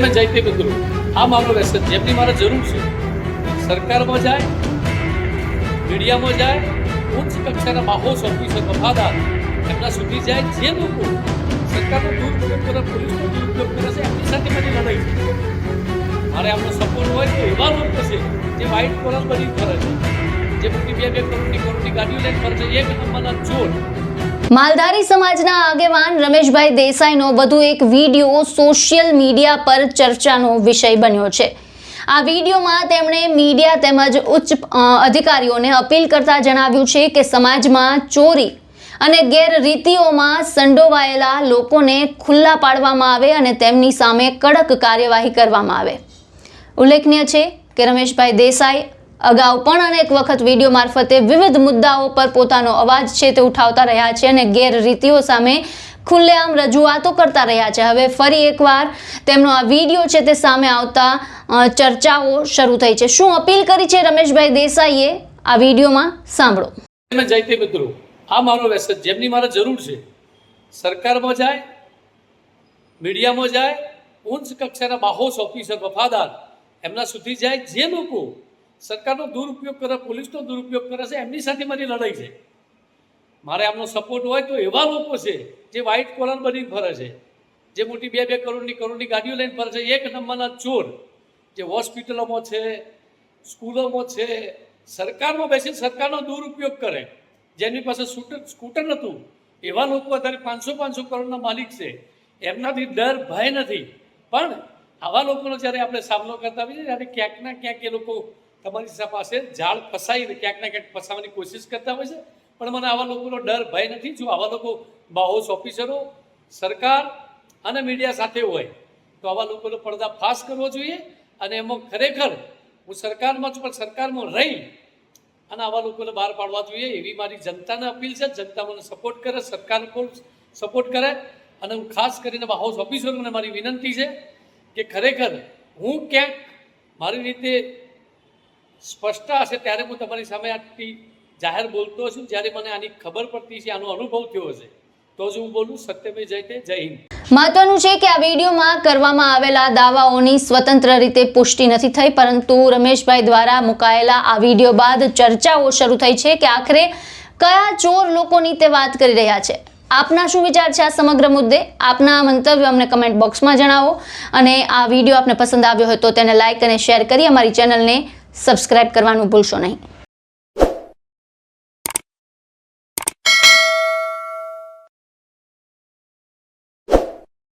જયતે મિત્રો આ મારો મેસેજ જેમની મારે જરૂર છે સરકારમાં જાય, મીડિયામાં જાય, ઉચ્ચ કક્ષાના માહોશ ઓફિસર વફાદાર એમના સુધી જાય, જે લોકો સરકારનો દુરુપયોગ કરે, પોલીસનો દુરુપયોગ કરે છે, એમની સાથે મારી લડાઈ છે. મારે આમનો સપોર્ટ હોય તો એવા લોકો છે જે વ્હાઇટ કોલર બની ફરે છે, જે મોટી 2-2 કરોડની ગાડીઓ લઈને ફરે છે, એક નંબરના ચોર. માલધારી સમાજના આગેવાન રમેશભાઈ દેસાઈનો વધુ એક વિડીયો સોશિયલ મીડિયા પર ચર્ચાનો વિષય બન્યો છે. આ વિડીયોમાં તેમણે મીડિયા તેમજ ઉચ્ચ અધિકારીઓને અપીલ કરતા જણાવ્યું છે કે સમાજમાં ચોરી અને ગેરરીતિઓમાં સંડોવાયેલા લોકોને ખુલ્લા પાડવામાં આવે અને તેમની સામે કડક કાર્યવાહી કરવામાં આવે. ઉલ્લેખનીય છે કે રમેશભાઈ દેસાઈ અગાઉ પણ અનેક વખત વિડીયો મારફતે વિવિધ મુદ્દાઓ પર પોતાનો અવાજ છે તે ઉઠાવતા રહ્યા છે અને ગેરરીતિઓ સામે ખુલ્લેઆમ રજૂઆતો કરતા રહ્યા છે. હવે ફરી એકવાર તેમનો આ વિડીયો છે તે સામે આવતા ચર્ચાઓ શરૂ થઈ છે. શું અપીલ કરી છે રમેશભાઈ દેસાઈએ આ વિડીયોમાં સાંભળો. જયતે મિત્રો આ મારો મેસેજ જેમની મારે જરૂર છે સરકારમાં જાય, મીડિયામાં જાય, ઉચ્ચ કક્ષાના માહોશ ઓફિસર વફાદાર એમના સુધી જાય, જે લોકો સરકારનો દુરુપયોગ કરે, પોલીસનો દુરુપયોગ કરે છે, એમની સાથે મારી લડાઈ છે. મારે આમનો સપોર્ટ હોય તો એવા લોકો છે જે વ્હાઇટ કોલર બની ફરે છે, જે મોટી 2-2 કરોડની ગાડીઓ લઈને ફરે છે, એક નંબરના ચોર, જે હોસ્પિટલોમાં છે, સ્કૂલોમાં છે, સરકારમાં બેસીને સરકારનો દુરુપયોગ કરે, જેની પાસે સ્કૂટર નહોતું એવા લોકો અત્યારે 500 કરોડના માલિક છે. એમનાથી ડર ભય નથી. પણ આવા લોકોનો જ્યારે આપણે સામનો કરતા હોઈએ ત્યારે ક્યાંક ના ક્યાંક એ લોકો તમારી પાસે જાળ ફસાઈને ક્યાંક ના ક્યાંક ફસાવાની કોશિશ કરતા હોય છે. પણ મને આવા લોકોનો ડર ભય નથી. જો આવા લોકો માહોશ ઓફિસરો, સરકાર અને મીડિયા સાથે હોય તો આવા લોકોનો પર્દાફાશ કરવો જોઈએ. અને એમાં ખરેખર હું સરકારમાં છું, પણ સરકારમાં રહી અને આવા લોકોને બહાર પાડવા જોઈએ એવી મારી જનતાને અપીલ છે. જનતા મને સપોર્ટ કરે, સરકાર સપોર્ટ કરે. અને હું ખાસ કરીને માહોશ ઓફિસરોને મારી વિનંતી છે કે ખરેખર હું ક્યાંક મારી રીતે સ્પષ્ટતા હશે ત્યારે હું તમારી સામે આટલી જાહેર બોલતો છું. જ્યારે મને આની ખબર પડતી છે, આનો અનુભવ થયો હશે, તો જ હું બોલું. સત્યમે જયતે. જય હિન્દ. મહત્વનું છે કે આ વિડીયોમાં કરવામાં આવેલા દાવાઓની સ્વતંત્ર રીતે પુષ્ટિ નથી થઈ, પરંતુ રમેશભાઈ દ્વારા મુકાયેલા આ વિડીયો બાદ ચર્ચાઓ શરૂ થઈ છે કે આખરે કયા ચોર લોકોની તે વાત કરી રહ્યા છે. આપના શું વિચાર છે આ સમગ્ર મુદ્દે? આપના મંતવ્યો અમને કમેન્ટ બોક્સમાં જણાવો. અને આ વિડીયો આપને પસંદ આવ્યો હોય તો તેને લાઇક અને શેર કરી અમારી ચેનલને સબસ્ક્રાઇબ કરવાનું ભૂલશો નહીં.